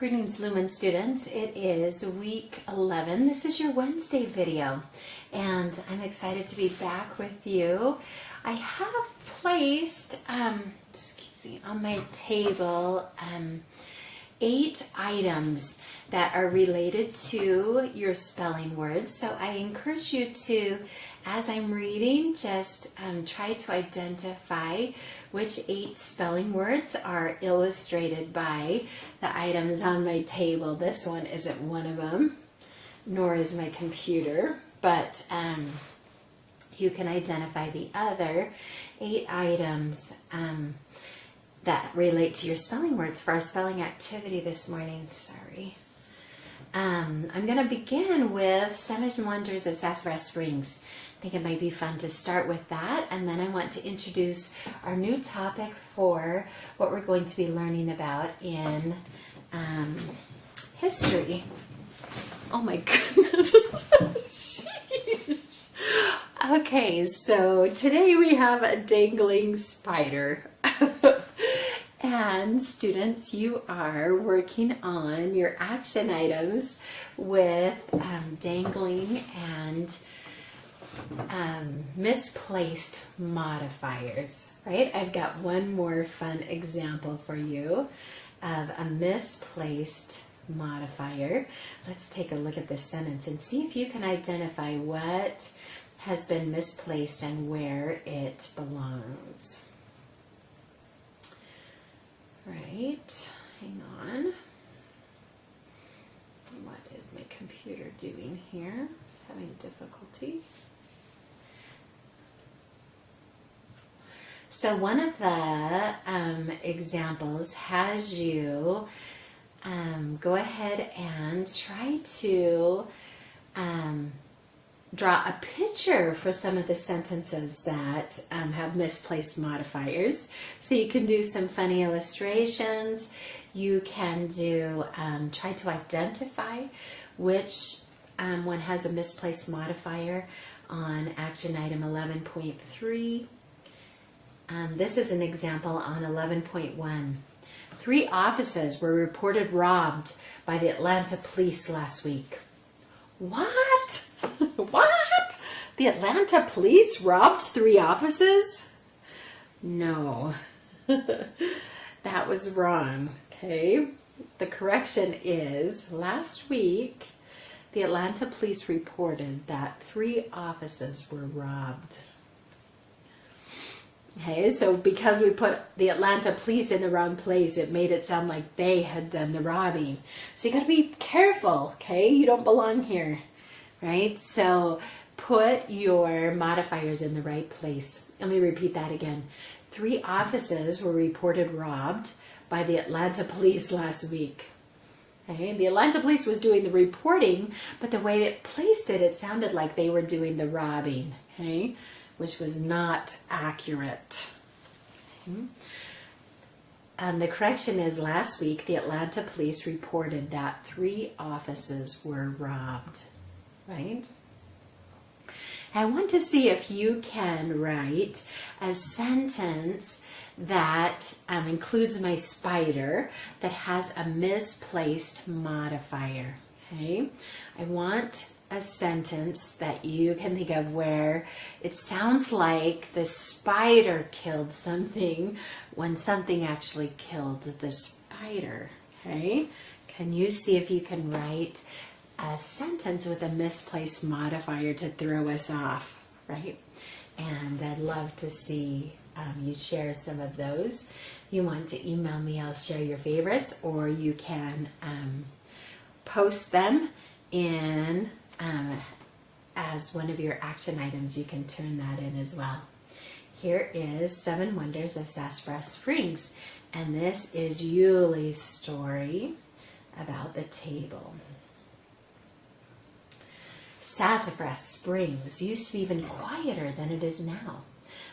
Greetings, Lumen students. It is week 11. This is your Wednesday video, and I'm excited to be back with you. I have placed, on my table 8 items that are related to your spelling words. So I encourage you to, as I'm reading, just try to identify which 8 spelling words are illustrated by the items on my table. This one isn't one of them, nor is my computer, but you can identify the other 8 items that relate to your spelling words for our spelling activity this morning. I'm going to begin with 7 Wonders of Sassafras Springs. I think it might be fun to start with that, and then I want to introduce our new topic for what we're going to be learning about in history. Oh my goodness. Okay, so today we have a dangling spider. And students, you are working on your action items with dangling and misplaced modifiers, right? I've got one more fun example for you of a misplaced modifier. Let's take a look at this sentence and see if you can identify what has been misplaced and where it belongs. Right, hang on. What is my computer doing here? It's having difficulty. So one of the examples has you go ahead and try to draw a picture for some of the sentences that have misplaced modifiers. So you can do some funny illustrations. You can do try to identify which one has a misplaced modifier on action item 11.3. This is an example on 11.1. 3 offices were reported robbed by the Atlanta police last week. What? What? The Atlanta police robbed 3 offices? No. That was wrong, okay? The correction is, last week, the Atlanta police reported that 3 offices were robbed. Okay, so because we put the Atlanta police in the wrong place, it made it sound like they had done the robbing. So you got to be careful, okay? You don't belong here, right? So put your modifiers in the right place. Let me repeat that again. 3 offices were reported robbed by the Atlanta police last week. Okay? The Atlanta police was doing the reporting, but the way it placed it, it sounded like they were doing the robbing, okay? Which was not accurate. Okay. The correction is, last week the Atlanta police reported that 3 offices were robbed, right? I want to see if you can write a sentence that includes my spider that has a misplaced modifier, okay? I want a sentence that you can think of where it sounds like the spider killed something when something actually killed the spider, okay? Can you see if you can write a sentence with a misplaced modifier to throw us off, right? And I'd love to see you share some of those. If you want to email me, I'll share your favorites, or you can post them in as one of your action items. You can turn that in as well. Here is 7 Wonders of Sassafras Springs, and this is Yuli's story about the table. Sassafras Springs used to be even quieter than it is now.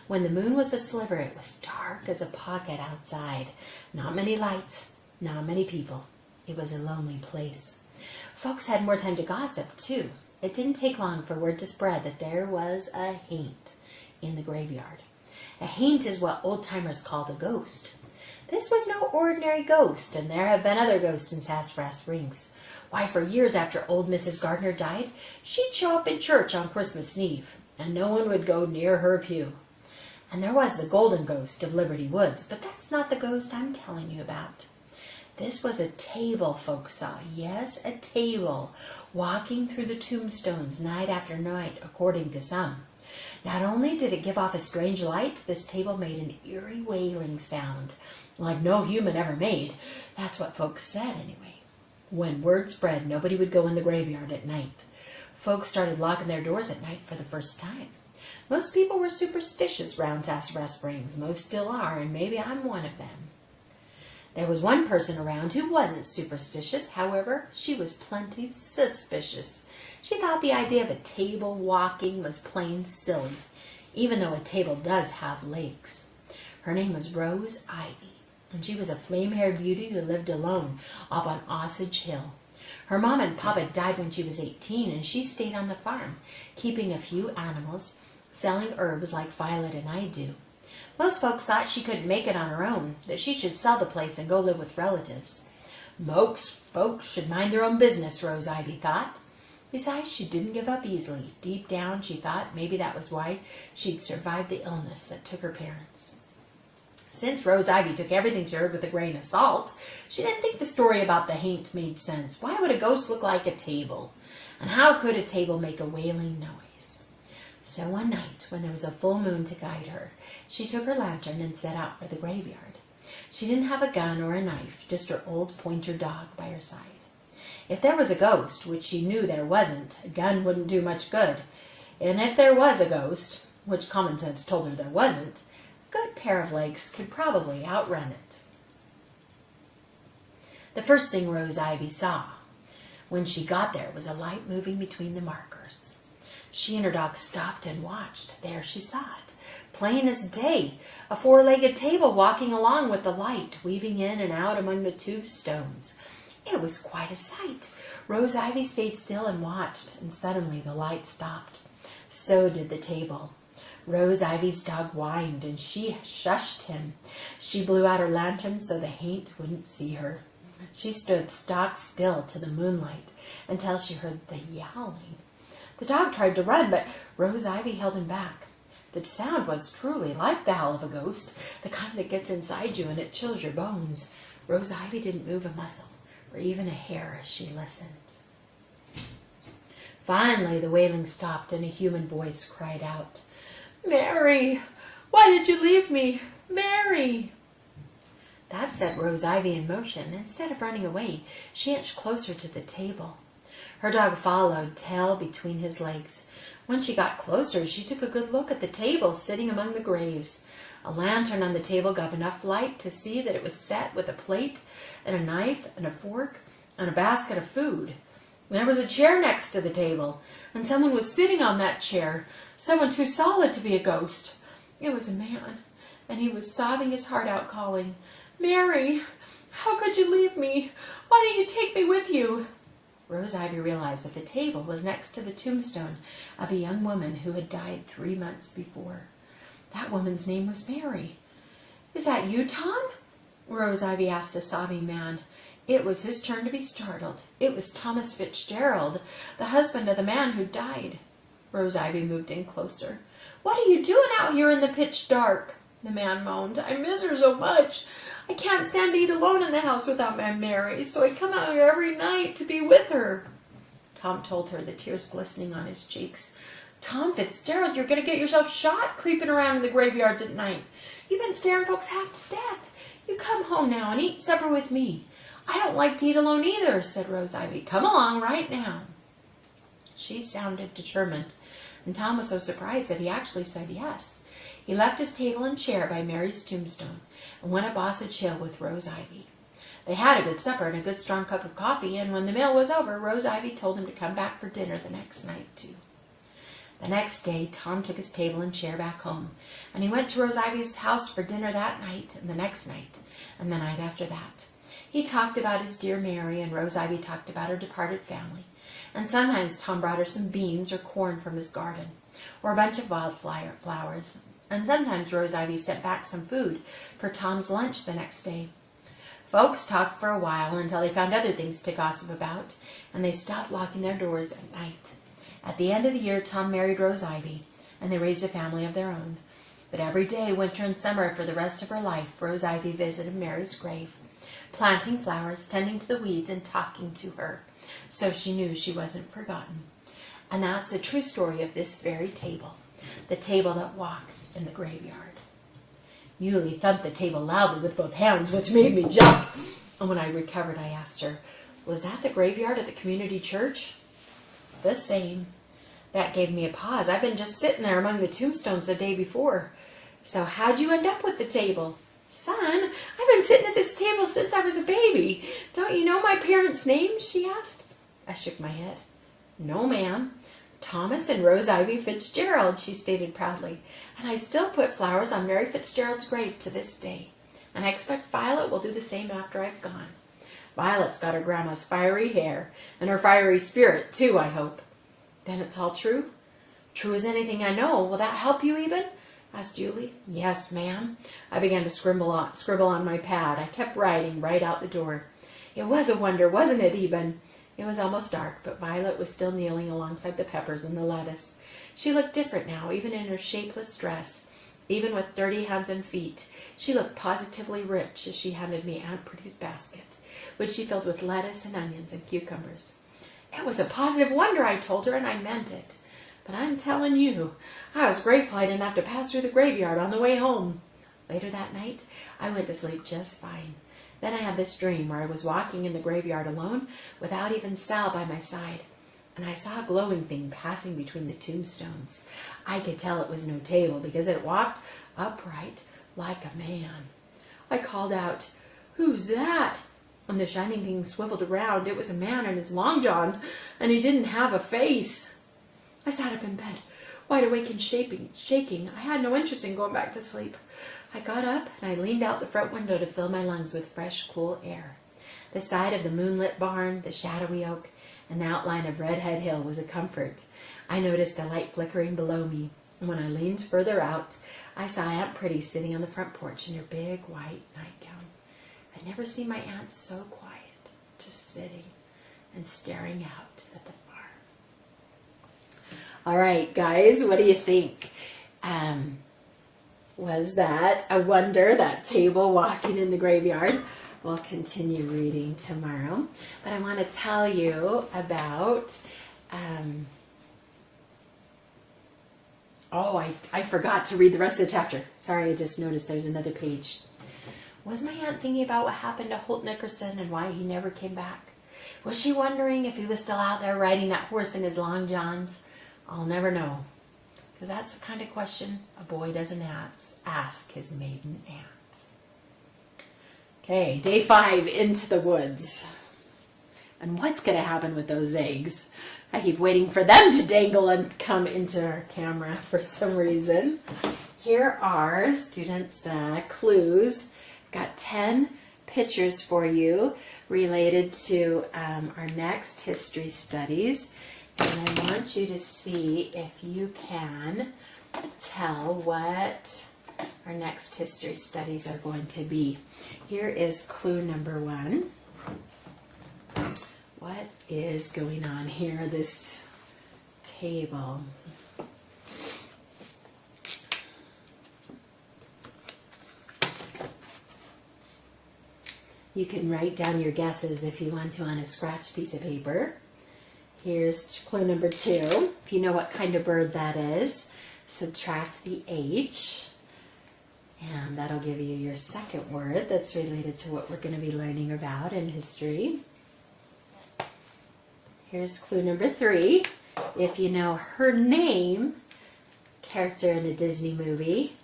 When the moon was a sliver, it was dark as a pocket outside. Not many lights, not many people. It was a lonely place. Folks had more time to gossip, too. It didn't take long for word to spread that there was a haint in the graveyard. A haint is what old-timers called a ghost. This was no ordinary ghost, and there have been other ghosts in Sassafras Springs. Why, for years after old Mrs. Gardner died, she'd show up in church on Christmas Eve, and no one would go near her pew. And there was the golden ghost of Liberty Woods, but that's not the ghost I'm telling you about. This was a table folks saw, yes, a table, walking through the tombstones night after night, according to some. Not only did it give off a strange light, this table made an eerie wailing sound, like no human ever made. That's what folks said, anyway. When word spread, nobody would go in the graveyard at night. Folks started locking their doors at night for the first time. Most people were superstitious round Sassafras Springs. Most still are, and maybe I'm one of them. There was one person around who wasn't superstitious. However, she was plenty suspicious. She thought the idea of a table walking was plain silly, even though a table does have legs. Her name was Rose Ivy, and she was a flame-haired beauty who lived alone up on Osage Hill. Her mom and papa died when she was 18, and she stayed on the farm, keeping a few animals, selling herbs like Violet and I do. Most folks thought she couldn't make it on her own, that she should sell the place and go live with relatives. Most folks should mind their own business, Rose Ivy thought. Besides, she didn't give up easily. Deep down, she thought maybe that was why she'd survived the illness that took her parents. Since Rose Ivy took everything she heard with a grain of salt, she didn't think the story about the haint made sense. Why would a ghost look like a table? And how could a table make a wailing noise? So one night, when there was a full moon to guide her, she took her lantern and set out for the graveyard. She didn't have a gun or a knife, just her old pointer dog by her side. If there was a ghost, which she knew there wasn't, a gun wouldn't do much good. And if there was a ghost, which common sense told her there wasn't, a good pair of legs could probably outrun it. The first thing Rose Ivy saw when she got there was a light moving between the markers. She and her dog stopped and watched. There she saw it, plain as day, a four-legged table walking along with the light, weaving in and out among the tombstones. It was quite a sight. Rose Ivy stayed still and watched, and suddenly the light stopped. So did the table. Rose Ivy's dog whined, and she shushed him. She blew out her lantern so the haint wouldn't see her. She stood stock still to the moonlight until she heard the yowling. The dog tried to run, but Rose Ivy held him back. The sound was truly like the howl of a ghost, the kind that gets inside you and it chills your bones. Rose Ivy didn't move a muscle or even a hair as she listened. Finally, the wailing stopped and a human voice cried out, "Mary, why did you leave me? Mary!" That set Rose Ivy in motion. Instead of running away, she inched closer to the table. Her dog followed, tail between his legs. When she got closer, she took a good look at the table sitting among the graves. A lantern on the table gave enough light to see that it was set with a plate and a knife and a fork and a basket of food. There was a chair next to the table, and someone was sitting on that chair, someone too solid to be a ghost. It was a man, and he was sobbing his heart out, calling, "Mary, how could you leave me? Why didn't you take me with you?" Rose Ivy realized that the table was next to the tombstone of a young woman who had died 3 months before. That woman's name was Mary. "Is that you, Tom?" Rose Ivy asked the sobbing man. It was his turn to be startled. It was Thomas Fitzgerald, the husband of the man who died. Rose Ivy moved in closer. "What are you doing out here in the pitch dark?" the man moaned. "I miss her so much. I can't stand to eat alone in the house without my Mary, so I come out here every night to be with her." Tom told her, the tears glistening on his cheeks. "Tom Fitzgerald, you're going to get yourself shot creeping around in the graveyards at night. You've been scaring folks half to death. You come home now and eat supper with me." "I don't like to eat alone either," said Rose Ivy. "Come along right now." She sounded determined, and Tom was so surprised that he actually said yes. He left his table and chair by Mary's tombstone and went up Osage Hill with Rose Ivy. They had a good supper and a good strong cup of coffee, and when the meal was over, Rose Ivy told him to come back for dinner the next night, too. The next day, Tom took his table and chair back home, and he went to Rose Ivy's house for dinner that night, and the next night, and the night after that. He talked about his dear Mary, and Rose Ivy talked about her departed family, and sometimes Tom brought her some beans or corn from his garden, or a bunch of wildflowers, and sometimes Rose Ivy sent back some food for Tom's lunch the next day. Folks talked for a while until they found other things to gossip about, and they stopped locking their doors at night. At the end of the year, Tom married Rose Ivy, and they raised a family of their own. But every day, winter and summer, for the rest of her life, Rose Ivy visited Mary's grave, planting flowers, tending to the weeds, and talking to her, so she knew she wasn't forgotten. And that's the true story of this very table, the table that walked in the graveyard. Yulie thumped the table loudly with both hands, which made me jump. And when I recovered, I asked her, "Was that the graveyard at the community church?" "The same." That gave me a pause. I've been just sitting there among the tombstones the day before. "So how'd you end up with the table?" "Son, I've been sitting at this table since I was a baby. Don't you know my parents' names?" she asked. I shook my head. "No, ma'am. Thomas and Rose Ivy Fitzgerald," she stated proudly. "And I still put flowers on Mary Fitzgerald's grave to this day. And I expect Violet will do the same after I've gone. Violet's got her grandma's fiery hair, and her fiery spirit, too, I hope." "Then it's all true?" "True as anything I know. Will that help you, Eben?" asked Julie. "Yes, ma'am." I began to scribble on my pad. I kept writing right out the door. It was a wonder, wasn't it, Eben? It was almost dark, but Violet was still kneeling alongside the peppers and the lettuce. She looked different now, even in her shapeless dress. Even with dirty hands and feet, she looked positively rich as she handed me Aunt Pretty's basket, which she filled with lettuce and onions and cucumbers. It was a positive wonder, I told her, and I meant it. But I'm telling you, I was grateful I didn't have to pass through the graveyard on the way home. Later that night, I went to sleep just fine. Then I had this dream where I was walking in the graveyard alone without even Sal by my side, and I saw a glowing thing passing between the tombstones. I could tell it was no table because it walked upright like a man. I called out, "Who's that?" And the shining thing swiveled around. It was a man in his long johns, and he didn't have a face. I sat up in bed, wide awake and shaking. I had no interest in going back to sleep. I got up and I leaned out the front window to fill my lungs with fresh, cool air. The sight of the moonlit barn, the shadowy oak, and the outline of Redhead Hill was a comfort. I noticed a light flickering below me, and when I leaned further out, I saw Aunt Pretty sitting on the front porch in her big white nightgown. I'd never seen my aunt so quiet, just sitting and staring out at the farm. All right, guys, what do you think? Was that a wonder, that table walking in the graveyard? We'll continue reading tomorrow. But I want to tell you about... I forgot to read the rest of the chapter. Sorry, I just noticed there's another page. Was my aunt thinking about what happened to Holt Nickerson and why he never came back? Was she wondering if he was still out there riding that horse in his long johns? I'll never know. Because that's the kind of question a boy doesn't ask his maiden aunt. Okay, day 5, into the woods. And what's going to happen with those eggs? I keep waiting for them to dangle and come into our camera for some reason. Here are, students, the clues. Got 10 pictures for you related to our next history studies. And I want you to see if you can tell what our next history studies are going to be. Here is clue number 1. What is going on here, this table? You can write down your guesses if you want to on a scratch piece of paper. Here's clue number 2. If you know what kind of bird that is, subtract the H. And that'll give you your second word that's related to what we're going to be learning about in history. Here's clue number 3. If you know her name, character in a Disney movie.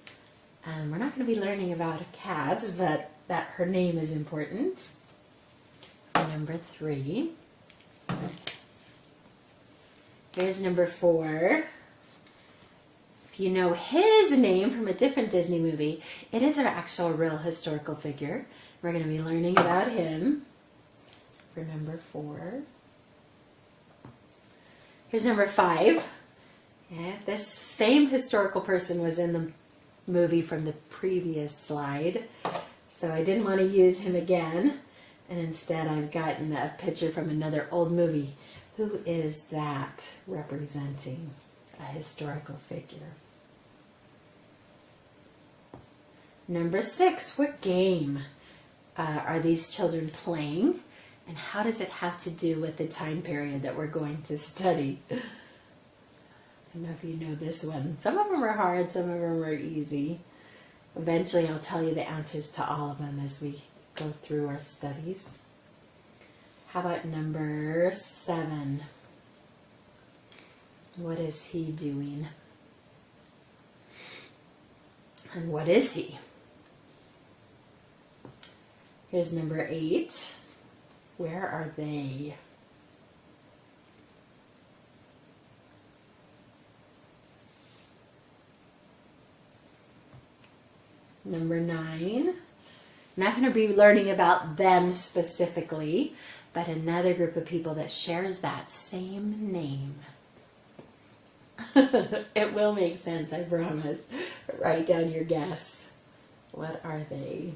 We're not going to be learning about cats, but that her name is important. Number 3. Here's number 4. If you know his name from a different Disney movie, it is our actual real historical figure. We're going to be learning about him for number 4. Here's number 5. Yeah, this same historical person was in the movie from the previous slide. So I didn't want to use him again, and instead I've gotten a picture from another old movie. Who is that representing a historical figure? Number 6, what game are these children playing? And how does it have to do with the time period that we're going to study? I don't know if you know this one. Some of them are hard, some of them are easy. Eventually I'll tell you the answers to all of them as we go through our studies. How about number 7? What is he doing? And what is he? Here's number 8. Where are they? Number 9. I'm not going to be learning about them specifically, but another group of people that shares that same name. It will make sense, I promise. Write down your guess. What are they?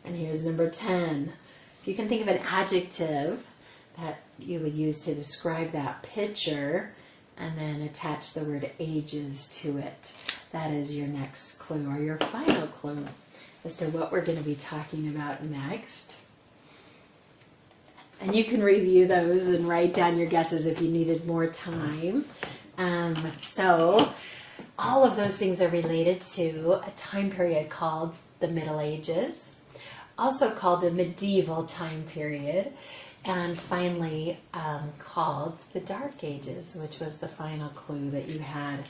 And here's number 10. If you can think of an adjective that you would use to describe that picture and then attach the word ages to it, that is your next clue or your final clue as to what we're going to be talking about next. And you can review those and write down your guesses if you needed more time. So all of those things are related to a time period called the Middle Ages, also called the medieval time period, and finally called the Dark Ages, which was the final clue that you had.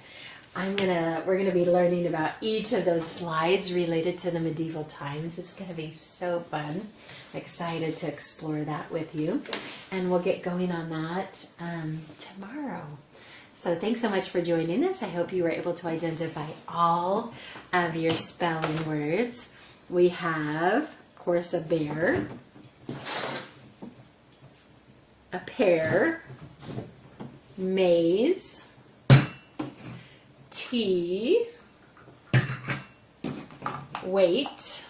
We're gonna be learning about each of those slides related to the medieval times. It's gonna be so fun. I'm excited to explore that with you, and we'll get going on that tomorrow. So thanks so much for joining us. I hope you were able to identify all of your spelling words. We have, of course, a bear, a pear, maze, tea, wait,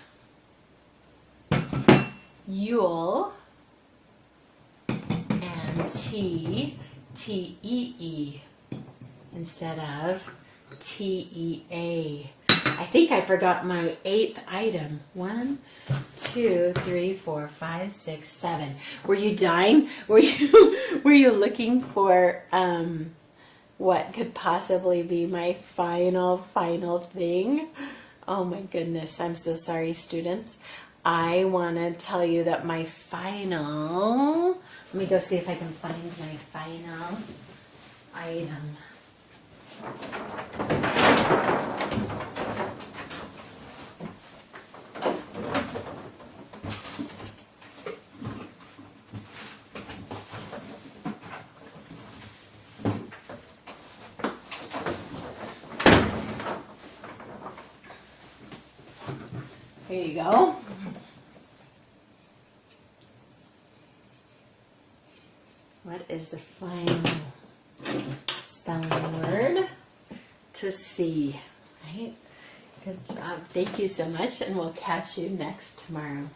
Yule, and T-E-E instead of T-E-A. I think I forgot my 8th item. 1, 2, 3, 4, 5, 6, 7. Were you dying? Were you looking for what could possibly be my final thing? Oh my goodness, I'm so sorry, students. I want to tell you that my final, let me go see if I can find my final item. Here you go. What is the final spelling word? To see, right? Good job. Thank you so much, and we'll catch you next tomorrow.